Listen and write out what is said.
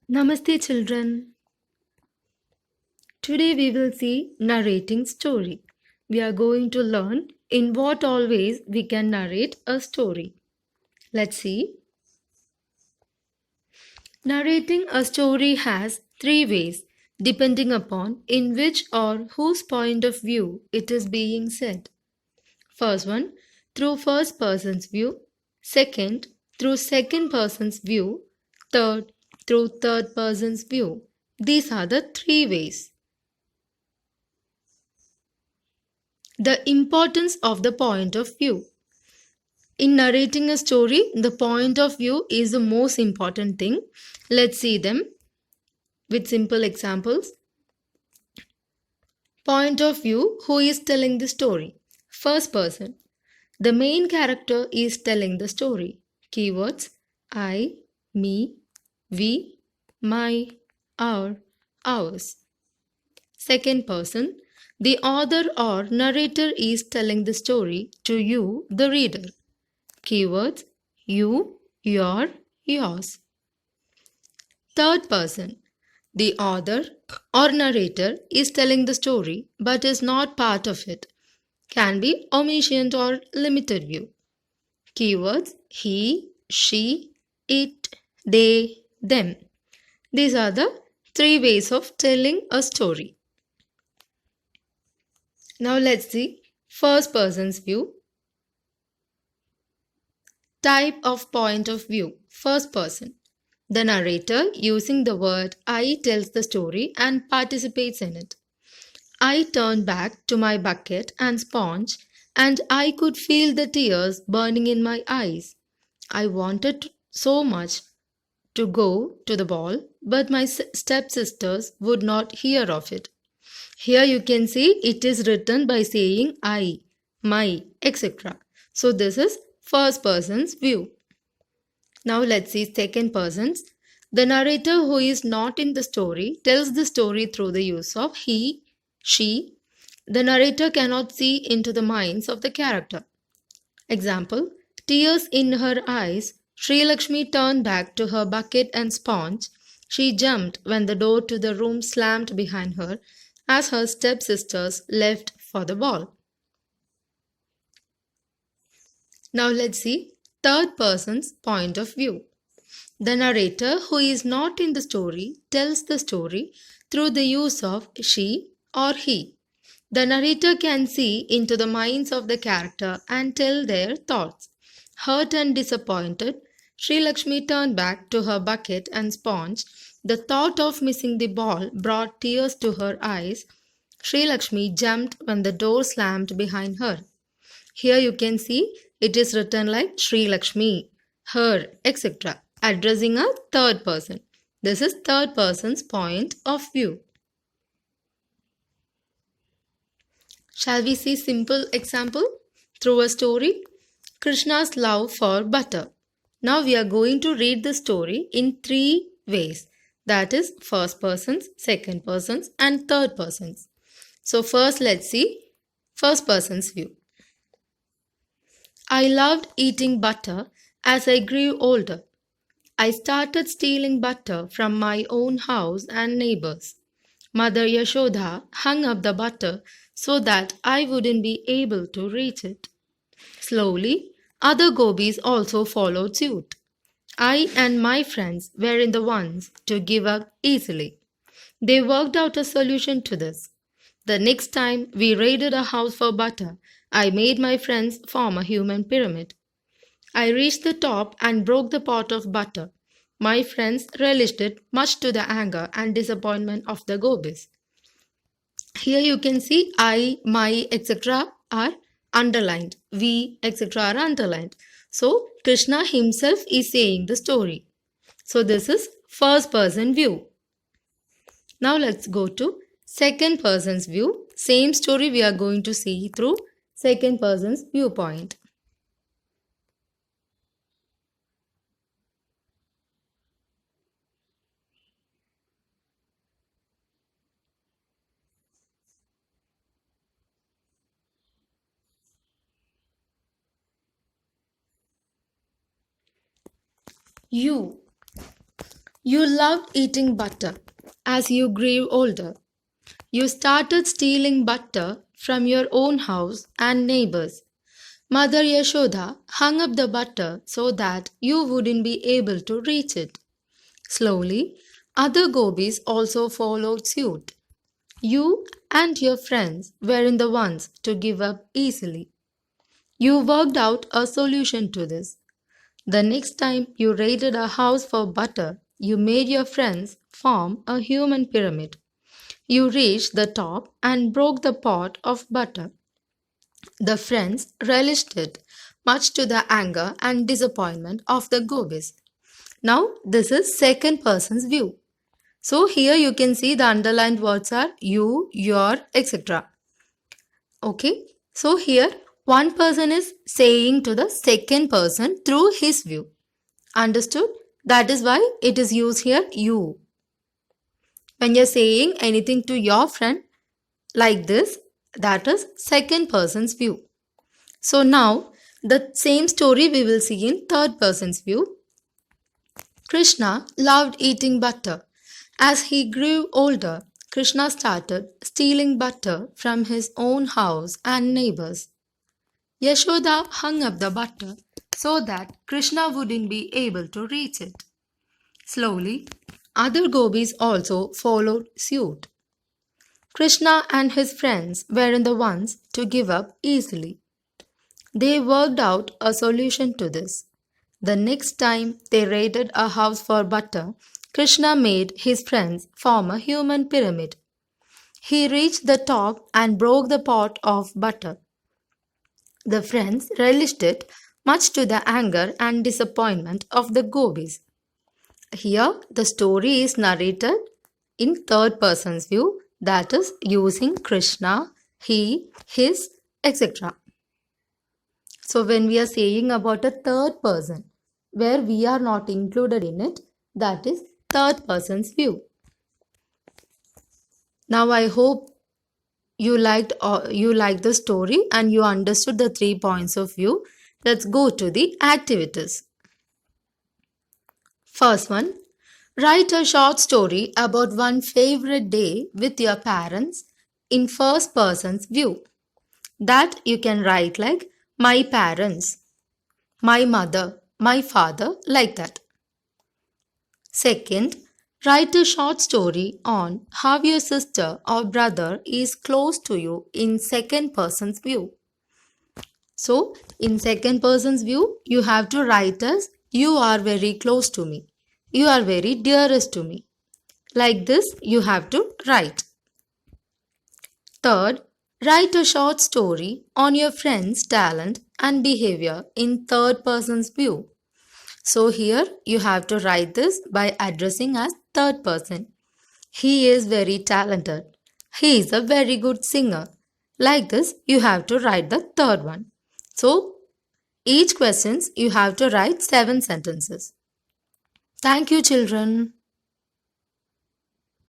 Namaste, children. Today we will see narrating story. We are going to learn in what all ways we can narrate a story. Let's see. Narrating a story has three ways depending upon in which or whose point of view it is being said. First one, through first person's view. Second, through second person's view. Third, through third person's view. These are the three ways. The importance of the point of view. In narrating a story, the point of view is the most important thing. Let's see them with simple examples. Point of view, who is telling the story? First person. The main character is telling the story. Keywords I, me, we, my, our, ours. Second person. The author or narrator is telling the story to you, the reader. Keywords you, your, yours. Third person. The author or narrator is telling the story but is not part of it. Can be omniscient or limited view. Keywords he, she, it, they, them. These are the three ways of telling a story. Now let's see first person's view. Type of point of view. First person. The narrator, using the word I, tells the story and participates in it. I turned back to my bucket and sponge, and I could feel the tears burning in my eyes. I wanted so much to go to the ball, but my stepsisters would not hear of it. Here you can see it is written by saying I, my, etc. So this is first person's view. Now let's see second person's. The narrator who is not in the story tells the story through the use of he, she. The narrator cannot see into the minds of the character. Example, tears in her eyes, Sri Lakshmi turned back to her bucket and sponge. She jumped when the door to the room slammed behind her as her stepsisters left for the ball. Now let's see third person's point of view. The narrator who is not in the story tells the story through the use of she or he. The narrator can see into the minds of the character and tell their thoughts. Hurt and disappointed, Sri Lakshmi turned back to her bucket and sponge. The thought of missing the ball brought tears to her eyes. Sri Lakshmi jumped when the door slammed behind her. Here you can see it is written like Sri Lakshmi, her, etc. addressing a third person. This is third person's point of view. Shall we see simple example through a story? Krishna's love for butter. Now we are going to read the story in three ways. That is first person's, second person's and third person's. So first let's see first person's view. I loved eating butter as I grew older. I started stealing butter from my own house and neighbors. Mother Yashoda hung up the butter so that I wouldn't be able to reach it. Slowly, other gopis also followed suit. I and my friends weren't the ones to give up easily. They worked out a solution to this. The next time we raided a house for butter, I made my friends form a human pyramid. I reached the top and broke the pot of butter. My friends relished it much to the anger and disappointment of the gopis. Here you can see I, my, etc. are underlined. We, etc. are underlined. So Krishna himself is saying the story. So this is first person view. Now let's go to second person's view. Same story we are going to see through second person's viewpoint. You. You loved eating butter. As you grew older, you started stealing butter from your own house and neighbors. Mother Yashoda hung up the butter so that you wouldn't be able to reach it. Slowly, other gopis also followed suit. You and your friends weren't the ones to give up easily. You worked out a solution to this. The next time you raided a house for butter, you made your friends form a human pyramid. You reached the top and broke the pot of butter. The friends relished it, much to the anger and disappointment of the gopis. Now, this is second person's view. So, here you can see the underlined words are you, your, etc. Okay, so here one person is saying to the second person through his view. Understood? That is why it is used here you. When you're saying anything to your friend like this, that is second person's view. So now the same story we will see in third person's view. Krishna loved eating butter. As he grew older, Krishna started stealing butter from his own house and neighbors. Yashoda hung up the butter so that Krishna wouldn't be able to reach it. Slowly, other gopis also followed suit. Krishna and his friends weren't the ones to give up easily. They worked out a solution to this. The next time they raided a house for butter, Krishna made his friends form a human pyramid. He reached the top and broke the pot of butter. The friends relished it, much to the anger and disappointment of the gopis. Here, the story is narrated in third person's view, that is, using Krishna, he, his, etc. So, when we are saying about a third person, where we are not included in it, that is third person's view. Now, I hope you liked the story and you understood the 3 points of view. Let's go to the activities. First one, write a short story about one favorite day with your parents in first person's view. That you can write like my parents, my mother, my father, like that. Second, write a short story on how your sister or brother is close to you in second person's view. So, in second person's view, you have to write as you are very close to me. You are very dearest to me. Like this, you have to write. Third, write a short story on your friend's talent and behavior in third person's view. So here you have to write this by addressing as third person. He is very talented. He is a very good singer. Like this, you have to write the third one. So, each questions you have to write 7 sentences. Thank you, children.